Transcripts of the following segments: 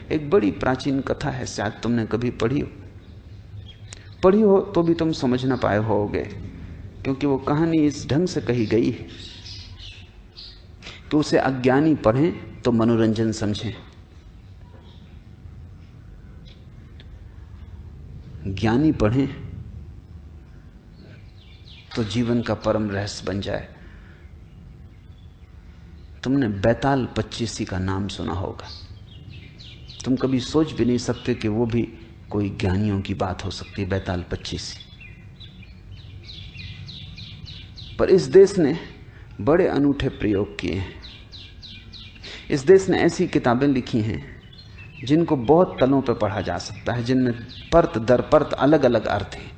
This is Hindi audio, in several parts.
एक बड़ी प्राचीन कथा है, शायद तुमने कभी पढ़ी हो तो भी तुम समझ ना पाए होगे, क्योंकि वो कहानी इस ढंग से कही गई है कि उसे अज्ञानी पढ़ें तो मनोरंजन समझें, ज्ञानी पढ़ें तो जीवन का परम रहस्य बन जाए। तुमने बैताल पच्चीसी का नाम सुना होगा। तुम कभी सोच भी नहीं सकते कि वो भी कोई ज्ञानियों की बात हो सकती है, बैताल पच्चीसी। पर इस देश ने बड़े अनूठे प्रयोग किए हैं। इस देश ने ऐसी किताबें लिखी हैं जिनको बहुत तलों पर पढ़ा जा सकता है, जिनमें परत दर परत अलग अलग अर्थ हैं,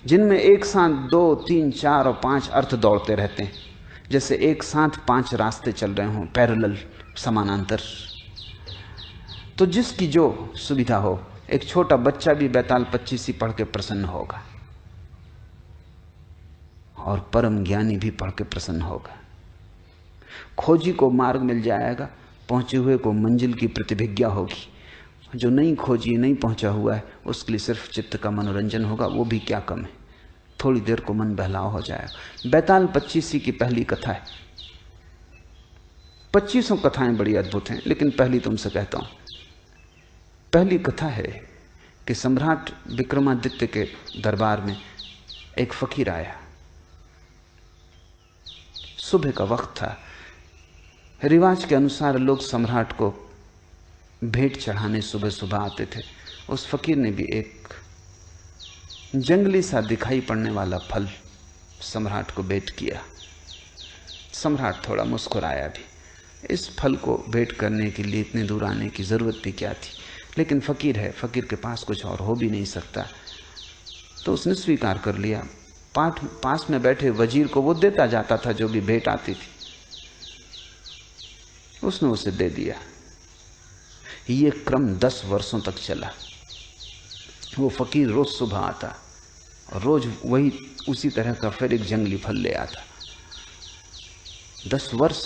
जिनमें एक साथ 2, 3, 4 और 5 अर्थ दौड़ते रहते हैं, जैसे एक साथ 5 रास्ते चल रहे हों, पैरेलल, समानांतर। तो जिसकी जो सुविधा हो, एक छोटा बच्चा भी बैताल पच्चीसी पढ़ के प्रसन्न होगा और परम ज्ञानी भी पढ़ के प्रसन्न होगा। खोजी को मार्ग मिल जाएगा, पहुंचे हुए को मंजिल की प्रतिभिज्ञा होगी। जो नहीं खोजी, नहीं पहुंचा हुआ है, उसके लिए सिर्फ चित्त का मनोरंजन होगा, वो भी क्या कम है, थोड़ी देर को मन बहलाव हो जाएगा। बैताल पच्चीसी की पहली कथा है। 25 कथाएं बड़ी अद्भुत हैं, लेकिन पहली तुमसे कहता हूं। पहली कथा है कि सम्राट विक्रमादित्य के दरबार में एक फकीर आया। सुबह का वक्त था। रिवाज के अनुसार लोग सम्राट को भेंट चढ़ाने सुबह सुबह आते थे। उस फकीर ने भी एक जंगली सा दिखाई पड़ने वाला फल सम्राट को भेंट किया। सम्राट थोड़ा मुस्कुराया भी। इस फल को भेंट करने के लिए इतने दूर आने की जरूरत भी क्या थी, लेकिन फकीर है, फकीर के पास कुछ और हो भी नहीं सकता, तो उसने स्वीकार कर लिया। पास में बैठे वजीर को वो देता जाता था जो भी भेंट आती थी, उसने उसे दे दिया। ये क्रम 10 वर्षों तक चला। वो फकीर रोज सुबह आता और रोज वही उसी तरह का फिर एक जंगली फल ले आता। 10 वर्ष,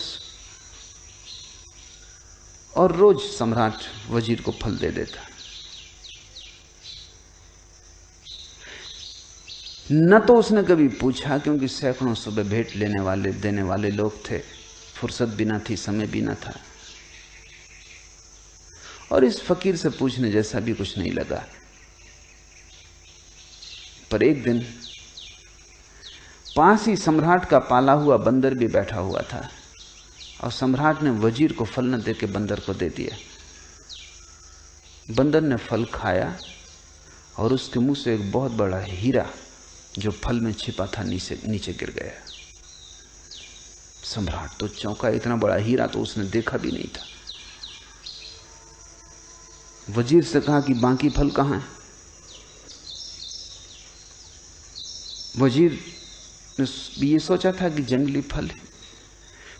और रोज सम्राट वजीर को फल दे देता। न तो उसने कभी पूछा, क्योंकि सैकड़ों सुबह भेंट लेने वाले देने वाले लोग थे, फुर्सत भी ना थी, समय भी ना था, और इस फकीर से पूछने जैसा भी कुछ नहीं लगा। पर एक दिन पास ही सम्राट का पाला हुआ बंदर भी बैठा हुआ था, और सम्राट ने वजीर को फल न दे के बंदर को दे दिया। बंदर ने फल खाया और उसके मुंह से एक बहुत बड़ा हीरा जो फल में छिपा था नीचे गिर गया। सम्राट तो चौंका, इतना बड़ा हीरा तो उसने देखा भी नहीं था। वजीर से कहा कि बाकी फल कहां है? वजीर ने ये सोचा था कि जंगली फल है,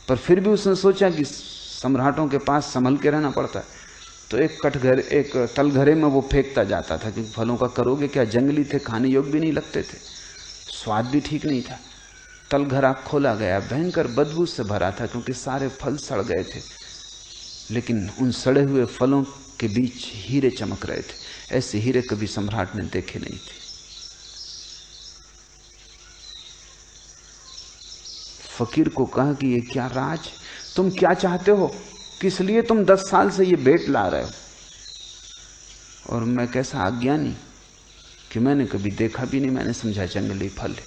पर फिर भी उसने सोचा कि सम्राटों के पास संभल के रहना पड़ता है, तो एक तलघरे में वो फेंकता जाता था, क्योंकि फलों का करोगे क्या, जंगली थे, खाने योग्य भी नहीं लगते थे, स्वाद भी ठीक नहीं था। तलघरा खोला गया, भयंकर बदबू से भरा था, क्योंकि सारे फल सड़ गए थे, लेकिन उन सड़े हुए फलों के बीच हीरे चमक रहे थे। ऐसे हीरे कभी सम्राट ने देखे नहीं थे। फकीर को कहा कि ये क्या राज, तुम क्या चाहते हो, किस लिए तुम 10 साल से ये भेंट ला रहे हो, और मैं कैसा अज्ञानी कि मैंने कभी देखा भी नहीं, मैंने समझा जंगली फल है।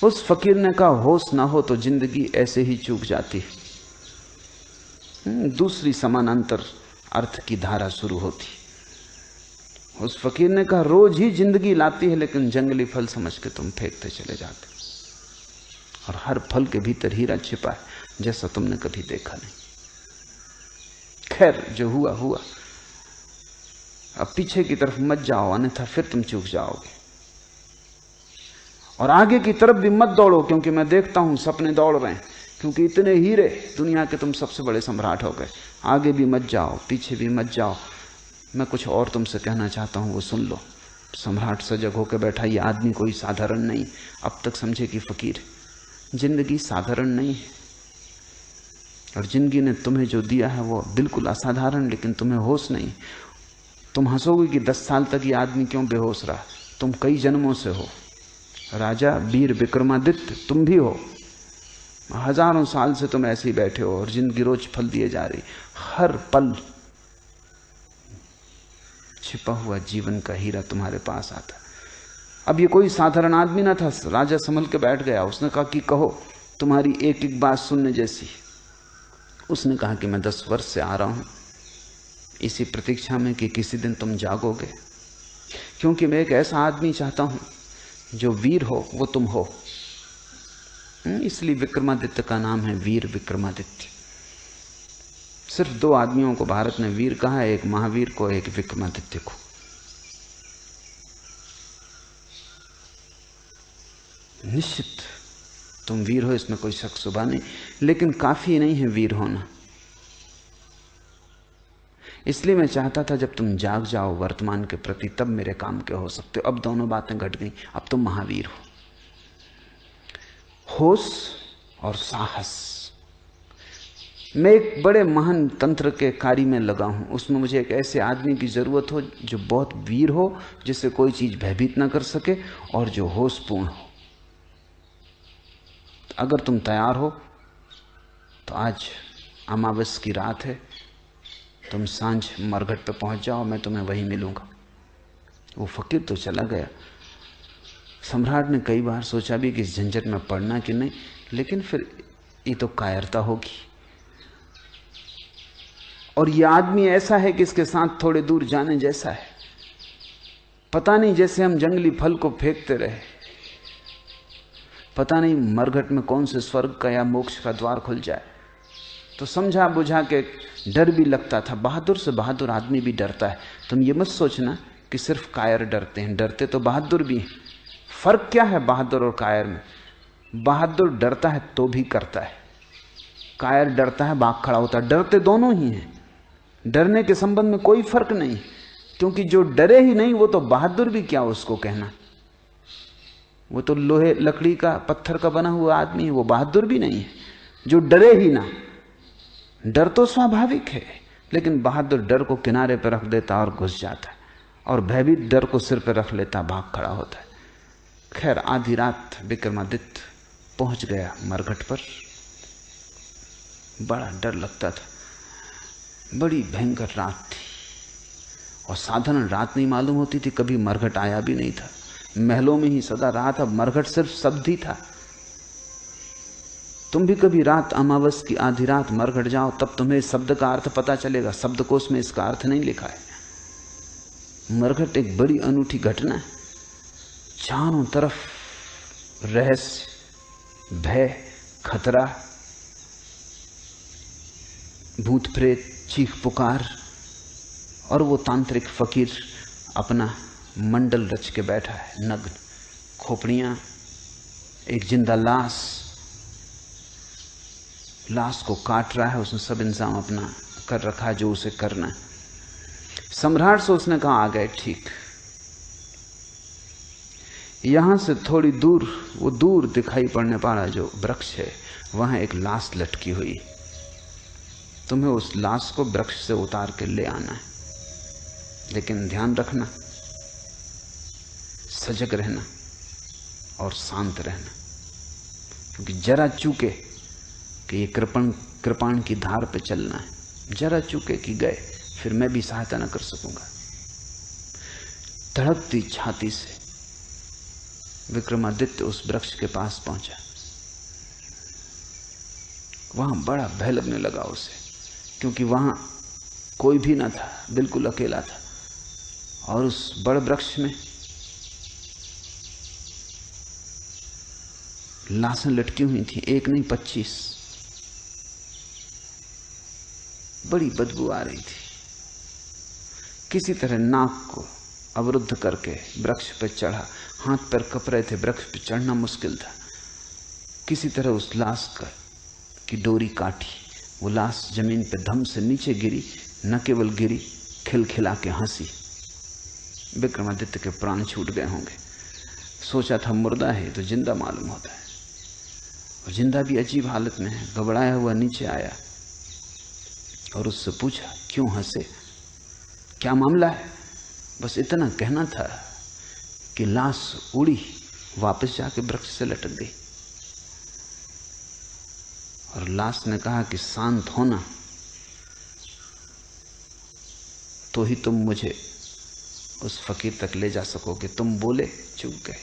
उस फकीर ने कहा, होश ना हो तो जिंदगी ऐसे ही चूक जाती है। दूसरी समानांतर अर्थ की धारा शुरू होती। उस फकीर ने कहा, रोज ही जिंदगी लाती है, लेकिन जंगली फल समझ के तुम फेंकते चले जाते, और हर फल के भीतर हीरा छिपा है जैसा तुमने कभी देखा नहीं। खैर, जो हुआ हुआ, अब पीछे की तरफ मत जाओ, अन्यथा फिर तुम चूक जाओगे, और आगे की तरफ भी मत दौड़ो, क्योंकि मैं देखता हूं सपने दौड़ रहे हैं, क्योंकि इतने हीरे दुनिया के तुम सबसे बड़े सम्राट हो गए। आगे भी मत जाओ, पीछे भी मत जाओ, मैं कुछ और तुमसे कहना चाहता हूं, वो सुन लो। सम्राट सजग होकर बैठा। ये आदमी कोई साधारण नहीं। अब तक समझे कि फकीर। जिंदगी साधारण नहीं है, और जिंदगी ने तुम्हें जो दिया है वो बिल्कुल असाधारण, लेकिन तुम्हें होश नहीं। तुम हंसोगे कि 10 साल तक ये आदमी क्यों बेहोश रहा। तुम कई जन्मों से हो। राजा वीर विक्रमादित्य तुम भी हो। हजारों साल से तुम ऐसे ही बैठे हो और जिंदगी रोज फल दिए जा रही। हर पल छिपा हुआ जीवन का हीरा तुम्हारे पास आता। अब ये कोई साधारण आदमी ना था। राजा संभल के बैठ गया। उसने कहा कि कहो, तुम्हारी एक एक बात सुनने जैसी। उसने कहा कि मैं 10 वर्ष से आ रहा हूं इसी प्रतीक्षा में कि किसी दिन तुम जागोगे, क्योंकि मैं एक ऐसा आदमी चाहता हूं जो वीर हो, वो तुम हो। इसलिए विक्रमादित्य का नाम है वीर विक्रमादित्य। सिर्फ 2 आदमियों को भारत ने वीर कहा है, एक महावीर को, एक विक्रमादित्य को। निश्चित तुम वीर हो, इसमें कोई शक शुबा नहीं, लेकिन काफी नहीं है वीर होना। इसलिए मैं चाहता था जब तुम जाग जाओ वर्तमान के प्रति, तब मेरे काम के हो सकते हो। अब दोनों बातें घट गई। अब तुम महावीर हो। होश और साहस। मैं एक बड़े महान तंत्र के कार्य में लगा हूं। उसमें मुझे एक ऐसे आदमी की जरूरत हो जो बहुत वीर हो, जिससे कोई चीज भयभीत ना कर सके, और जो होशपूर्ण हो। अगर तुम तैयार हो तो आज अमावस की रात है, तुम सांझ मरघट पे पहुंच जाओ, मैं तुम्हें वहीं मिलूंगा। वो फकीर तो चला गया। सम्राट ने कई बार सोचा भी कि इस झंझट में पड़ना कि नहीं, लेकिन फिर ये तो कायरता होगी। और ये आदमी ऐसा है कि इसके साथ थोड़े दूर जाने जैसा है। पता नहीं, जैसे हम जंगली फल को फेंकते रहे, पता नहीं मरघट में कौन से स्वर्ग का या मोक्ष का द्वार खुल जाए। तो समझा बुझा के डर भी लगता था। बहादुर से बहादुर आदमी भी डरता है। तुम ये मत सोचना कि सिर्फ कायर डरते हैं, डरते तो बहादुर भी हैं। फर्क क्या है बहादुर और कायर में? बहादुर डरता है तो भी करता है, कायर डरता है भाग खड़ा होता है। डरते दोनों ही हैं। डरने के संबंध में कोई फर्क नहीं, क्योंकि जो डरे ही नहीं वो तो बहादुर भी क्या उसको कहना। वो तो लोहे लकड़ी का पत्थर का बना हुआ आदमी है, वो बहादुर भी नहीं है जो डरे ही ना। डर तो स्वाभाविक है, लेकिन बहादुर डर को किनारे पर रख देता और घुस जाता है, और भयभीत डर को सिर पर रख लेता, भाग खड़ा होता है। खैर आधी रात विक्रमादित्य पहुंच गया मरघट पर। बड़ा डर लगता था, बड़ी भयंकर रात थी, और साधारण रात नहीं मालूम होती थी। कभी मरघट आया भी नहीं था, महलों में ही सदा रहा था। मरघट सिर्फ शब्द ही था। तुम भी कभी रात अमावस की आधी रात मरघट जाओ, तब तुम्हें शब्द का अर्थ पता चलेगा। शब्दकोश में इसका अर्थ नहीं लिखा है। मरघट एक बड़ी अनूठी घटना है। चारों तरफ रहस्य, भय, खतरा, भूत प्रेत, चीख पुकार, और वो तांत्रिक फकीर अपना मंडल रच के बैठा है, नग्न। खोपड़ियां, एक जिंदा लाश को काट रहा है। उसने सब इंतजाम अपना कर रखा है जो उसे करना है। सम्राट से उसने कहा, आ गए ठीक। यहां से थोड़ी दूर, वो दूर दिखाई पड़ने वाला जो वृक्ष है, वहां एक लाश लटकी हुई। तुम्हें उस लाश को वृक्ष से उतार के ले आना है, लेकिन ध्यान रखना, सजग रहना और शांत रहना, क्योंकि जरा चूके कि ये कृपाण की धार पे चलना है। जरा चूके कि गए, फिर मैं भी सहायता न कर सकूंगा। धड़कती छाती से विक्रमादित्य उस वृक्ष के पास पहुंचा। वहां बड़ा भय लगने लगा उसे, क्योंकि वहां कोई भी ना था, बिल्कुल अकेला था। और उस बड़े वृक्ष में लाशें लटकी हुई थी, एक नहीं 25। बड़ी बदबू आ रही थी। किसी तरह नाक को अवरुद्ध करके वृक्ष पर चढ़ा। हाथ पैर कप रहे थे, वृक्ष पर चढ़ना मुश्किल था। किसी तरह उस लाश की डोरी काटी। वो लाश जमीन पे धम से नीचे गिरी। न केवल गिरी, खिलखिला के हंसी। विक्रमादित्य के प्राण छूट गए होंगे। सोचा था मुर्दा है तो जिंदा मालूम होता है, और जिंदा भी अजीब हालत में है। घबराया हुआ नीचे आया और उससे पूछा, क्यों हंसे, क्या मामला है? बस इतना कहना था कि लाश उड़ी, वापस जाके वृक्ष से लटक गई। और लाश ने कहा कि शांत होना तो ही तुम मुझे उस फकीर तक ले जा सकोगे। तुम बोले, चूक गए।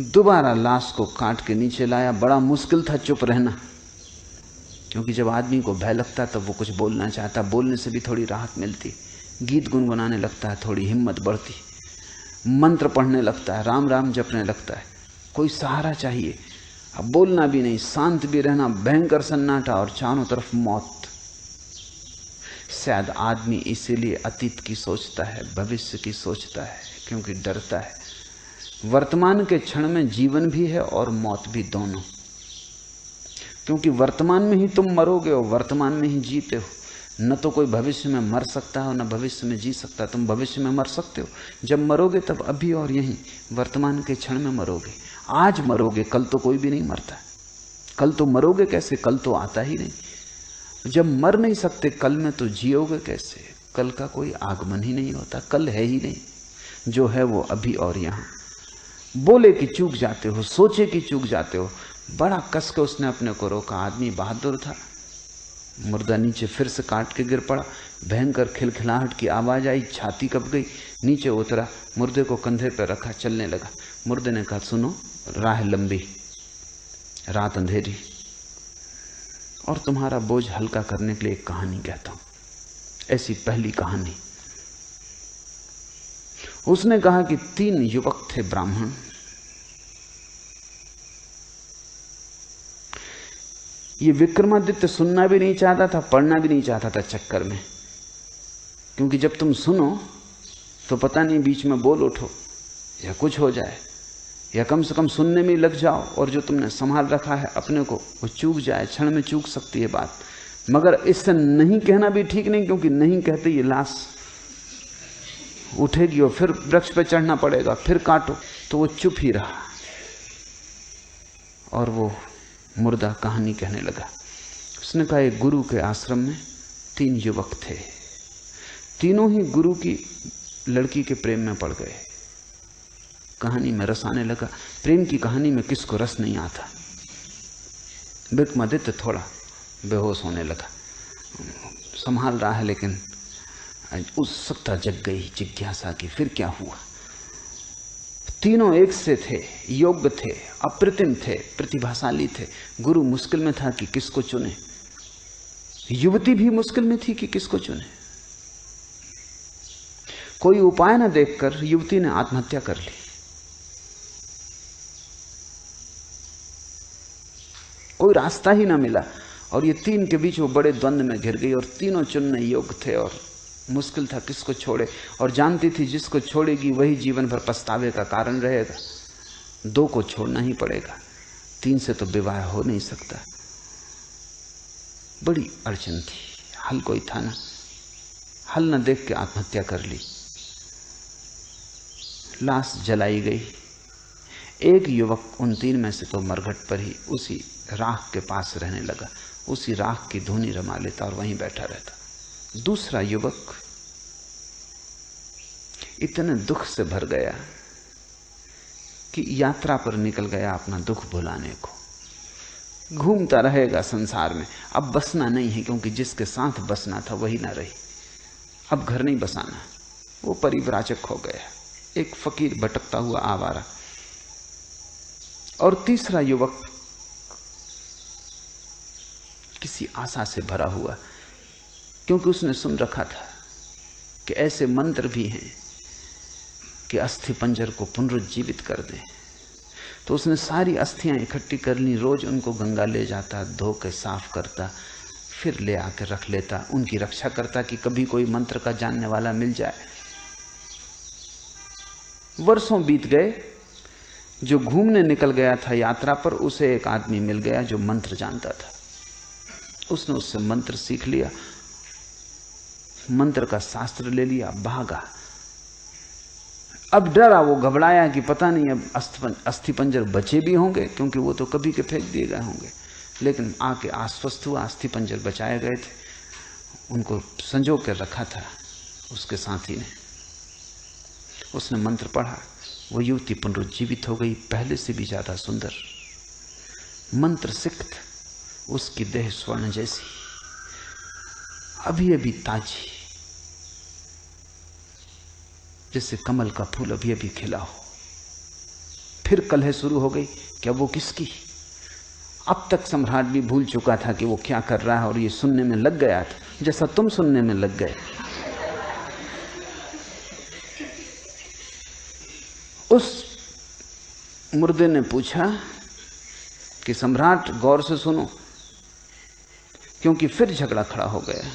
दोबारा लाश को काट के नीचे लाया। बड़ा मुश्किल था चुप रहना, क्योंकि जब आदमी को भय लगता है तब वो कुछ बोलना चाहता, बोलने से भी थोड़ी राहत मिलती। गीत गुनगुनाने लगता है, थोड़ी हिम्मत बढ़ती, मंत्र पढ़ने लगता है, राम राम जपने लगता है, कोई सहारा चाहिए। अब बोलना भी नहीं, शांत भी रहना, भयंकर सन्नाटा और चारों तरफ मौत। शायद आदमी इसीलिए अतीत की सोचता है, भविष्य की सोचता है, क्योंकि डरता है। वर्तमान के क्षण में जीवन भी है और मौत भी, दोनों। क्योंकि वर्तमान में ही तुम मरोगे और वर्तमान में ही जीते हो। न तो कोई भविष्य में मर सकता है, न भविष्य में जी सकता है। तुम भविष्य में मर सकते हो, जब मरोगे तब अभी और यहीं वर्तमान के क्षण में मरोगे। आज मरोगे, कल तो कोई भी नहीं मरता। कल तो मरोगे कैसे, कल तो आता ही नहीं। जब मर नहीं सकते कल में, तो जियोगे कैसे? कल का कोई आगमन ही नहीं होता, कल है ही नहीं। जो है वो अभी और यहाँ। बोले कि चूक जाते हो, सोचे कि चूक जाते हो। बड़ा कस के उसने अपने को रोका। आदमी बहादुर था। मुर्दा नीचे फिर से काट के गिर पड़ा। भयंकर खिलखिलाहट की आवाज आई, छाती कँप गई। नीचे उतरा, मुर्दे को कंधे पर रखा, चलने लगा। मुर्दे ने कहा, सुनो, राह लंबी, रात अंधेरी, और तुम्हारा बोझ हल्का करने के लिए एक कहानी कहता हूं। ऐसी पहली कहानी। उसने कहा कि 3 युवक थे ब्राह्मण। ये विक्रमादित्य सुनना भी नहीं चाहता था, पढ़ना भी नहीं चाहता था चक्कर में, क्योंकि जब तुम सुनो तो पता नहीं बीच में बोल उठो या कुछ हो जाए, या कम से कम सुनने में लग जाओ और जो तुमने संभाल रखा है अपने को वो चूक जाए। क्षण में चूक सकती है बात। मगर इससे नहीं कहना भी ठीक नहीं, क्योंकि नहीं कहते ये लाश उठेगी और फिर वृक्ष पे चढ़ना पड़ेगा, फिर काटो। तो वो चुप ही रहा और वो मुर्दा कहानी कहने लगा। उसने कहा, एक गुरु के आश्रम में 3 युवक थे। तीनों ही गुरु की लड़की के प्रेम में पड़ गए। कहानी में रस आने लगा। प्रेम की कहानी में किसको रस नहीं आता? विक्रमादित्य थोड़ा बेहोश होने लगा। संभाल रहा है, लेकिन उत्सुकता जग गई, जिज्ञासा की, फिर क्या हुआ? तीनों एक से थे, योग्य थे, अप्रतिम थे, प्रतिभाशाली थे। गुरु मुश्किल में था कि किसको चुने। युवती भी मुश्किल में थी कि किसको चुने। कोई उपाय न देखकर युवती ने आत्महत्या कर ली। कोई रास्ता ही ना मिला और ये 3 के बीच वो बड़े द्वंद्व में घिर गई। और तीनों चुनने योग्य थे और मुश्किल था किसको छोड़े। और जानती थी जिसको छोड़ेगी वही जीवन भर पछतावे का कारण रहेगा। 2 को छोड़ना ही पड़ेगा, 3 से तो विवाह हो नहीं सकता। बड़ी अड़चन थी, हल कोई था ना। हल न देख के आत्महत्या कर ली। लाश जलाई गई। एक युवक उन 3 में से तो मरघट पर ही उसी राख के पास रहने लगा, उसी राख की धुनी रमा लेता और वहीं बैठा रहता। दूसरा युवक इतने दुख से भर गया कि यात्रा पर निकल गया अपना दुख भुलाने को। घूमता रहेगा संसार में, अब बसना नहीं है, क्योंकि जिसके साथ बसना था वही ना रही। अब घर नहीं बसाना, वो परिव्राजक हो गया, एक फकीर भटकता हुआ आवारा। और तीसरा युवक किसी आशा से भरा हुआ, क्योंकि उसने सुन रखा था कि ऐसे मंत्र भी हैं कि अस्थि पंजर को पुनरुज्जीवित कर दें। तो उसने सारी अस्थियां इकट्ठी कर ली। रोज उनको गंगा ले जाता, धो के साफ करता, फिर ले आकर रख लेता, उनकी रक्षा करता कि कभी कोई मंत्र का जानने वाला मिल जाए। वर्षों बीत गए। जो घूमने निकल गया था यात्रा पर, उसे एक आदमी मिल गया जो मंत्र जानता था। उसने उससे मंत्र सीख लिया मंत्र का शास्त्र ले लिया, भागा। अब डरा, वो घबराया कि पता नहीं अब अस्थि पंजर बचे भी होंगे, क्योंकि वो तो कभी के फेंक दिए गए होंगे। लेकिन आके आश्वस्त हुआ, अस्थि पंजर बचाए गए थे, उनको संजो के रखा था उसके साथी ने। उसने मंत्र पढ़ा, वो युवती पुनरुज्जीवित हो गई, पहले से भी ज्यादा सुंदर, मंत्र सिक्त, उसकी देह स्वर्ण जैसी, अभी अभी ताजी, जैसे कमल का फूल अभी अभी खिला हो। फिर कलह शुरू हो गई, क्या वो किसकी? अब तक सम्राट भी भूल चुका था कि वो क्या कर रहा है, और ये सुनने में लग गया था, जैसा तुम सुनने में लग गए। उस मुर्दे ने पूछा कि सम्राट गौर से सुनो, क्योंकि फिर झगड़ा खड़ा हो गया।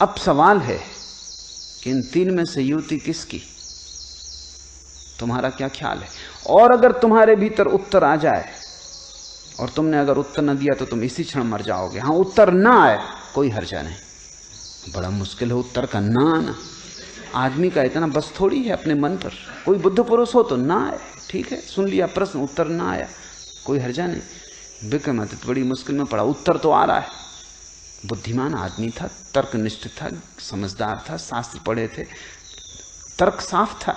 अब सवाल है कि इन तीन में से युवती किसकी? तुम्हारा क्या ख्याल है? और अगर तुम्हारे भीतर उत्तर आ जाए, और तुमने अगर उत्तर न दिया तो तुम इसी क्षण मर जाओगे। हाँ, उत्तर ना आए कोई हर्जा नहीं। बड़ा मुश्किल है उत्तर का ना आना। आदमी का इतना बस थोड़ी है अपने मन पर। कोई बुद्ध पुरुष हो तो ना आए, ठीक है, सुन लिया प्रश्न, उत्तर ना आया, कोई हर्जा नहीं। विक्रमादित्य बड़ी मुश्किल में पड़ा। उत्तर तो आ रहा है, बुद्धिमान आदमी था, तर्कनिष्ठ था, समझदार था, शास्त्र पढ़े थे, तर्क साफ था।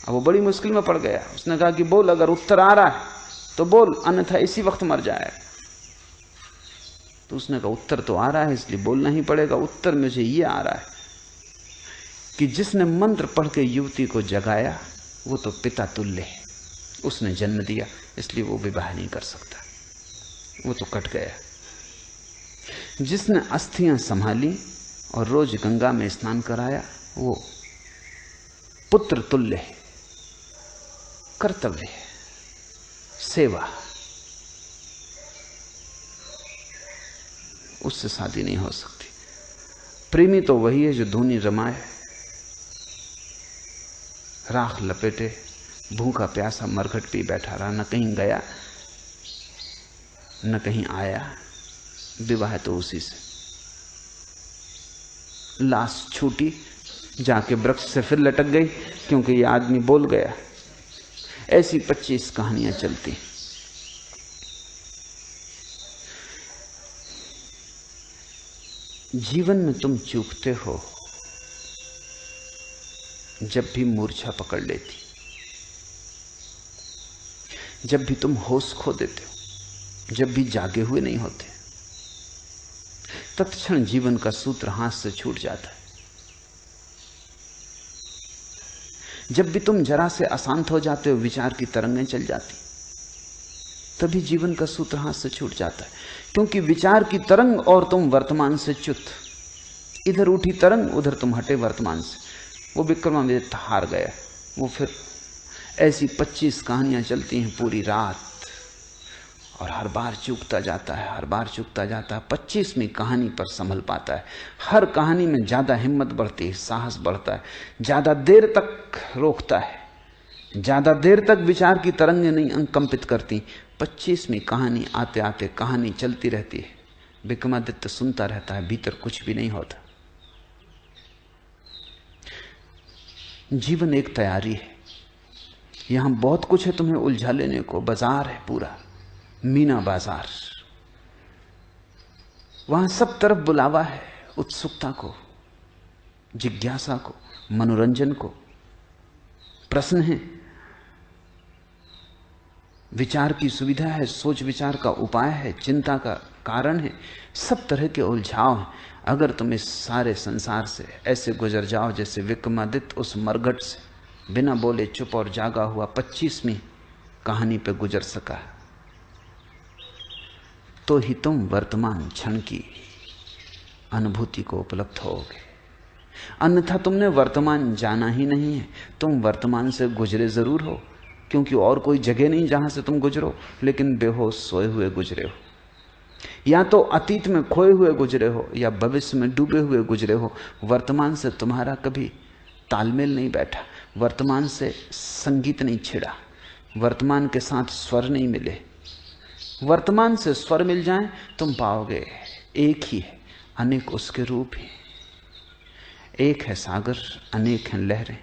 अब वो बड़ी मुश्किल में पड़ गया। उसने कहा कि बोल, अगर उत्तर आ रहा है तो बोल, अन्यथा इसी वक्त मर जाएगा। तो उसने कहा उत्तर तो आ रहा है, इसलिए बोलना ही पड़ेगा। उत्तर मुझे ये आ रहा है कि जिसने मंत्र पढ़ के युवती को जगाया वो तो पिता तुल्य है, उसने जन्म दिया, इसलिए वो विवाह नहीं कर सकता, वो तो कट गया। जिसने अस्थियां संभाली और रोज गंगा में स्नान कराया वो पुत्र तुल्य है, कर्तव्य है, सेवा, उससे शादी नहीं हो सकती। प्रेमी तो वही है जो धूनी रमाए, राख लपेटे, भूखा प्यासा मरघट पी बैठा रहा, न कहीं गया न कहीं आया। विवाह तो उसी से। लाश छूटी, जाके वृक्ष से फिर लटक गई, क्योंकि ये आदमी बोल गया। ऐसी 25 कहानियां चलती। जीवन में तुम चूकते हो जब भी मूर्छा पकड़ लेती, जब भी तुम होश खो देते हो, जब भी जागे हुए नहीं होते, तत्क्षण जीवन का सूत्र हाथ से छूट जाता है। जब भी तुम जरा से अशांत हो जाते हो, विचार की तरंगें चल जाती, तभी जीवन का सूत्र हाथ से छूट जाता है। क्योंकि विचार की तरंग और तुम वर्तमान से च्युत, इधर उठी तरंग, उधर तुम हटे वर्तमान से। वो विक्रमादित्य हार गया। वो फिर ऐसी 25 कहानियां चलती हैं पूरी रात, और हर बार चूकता जाता है, हर बार चूकता जाता है। 25वीं कहानी पर संभल पाता है। हर कहानी में ज्यादा हिम्मत बढ़ती है, साहस बढ़ता है, ज्यादा देर तक रोकता है, ज्यादा देर तक विचार की तरंगें नहीं अंकंपित करती। 25वीं कहानी आते आते कहानी चलती रहती है। विक्रमादित्य सुनता रहता है, भीतर कुछ भी नहीं होता। जीवन एक तैयारी है। यहां बहुत कुछ है तुम्हें उलझा लेने को। बाजार है पूरा, मीना बाजार। वहां सब तरफ बुलावा है, उत्सुकता को, जिज्ञासा को, मनोरंजन को। प्रश्न है, विचार की सुविधा है, सोच विचार का उपाय है, चिंता का कारण है, सब तरह के उलझाव हैं। अगर तुम इस सारे संसार से ऐसे गुजर जाओ जैसे विक्रमादित्य उस मरघट से बिना बोले चुप और जागा हुआ 25वीं कहानी पे गुजर सका, तो ही तुम वर्तमान क्षण की अनुभूति को उपलब्ध होगे। अन्यथा तुमने वर्तमान जाना ही नहीं है। तुम वर्तमान से गुजरे जरूर हो, क्योंकि और कोई जगह नहीं जहां से तुम गुजरो, लेकिन बेहोश सोए हुए गुजरे हो। या तो अतीत में खोए हुए गुजरे हो, या भविष्य में डूबे हुए गुजरे हो। वर्तमान से तुम्हारा कभी तालमेल नहीं बैठा, वर्तमान से संगीत नहीं छिड़ा, वर्तमान के साथ स्वर नहीं मिले। वर्तमान से स्वर मिल जाए तुम पाओगे एक ही है, अनेक उसके रूप हैं। एक है सागर, अनेक हैं लहरें।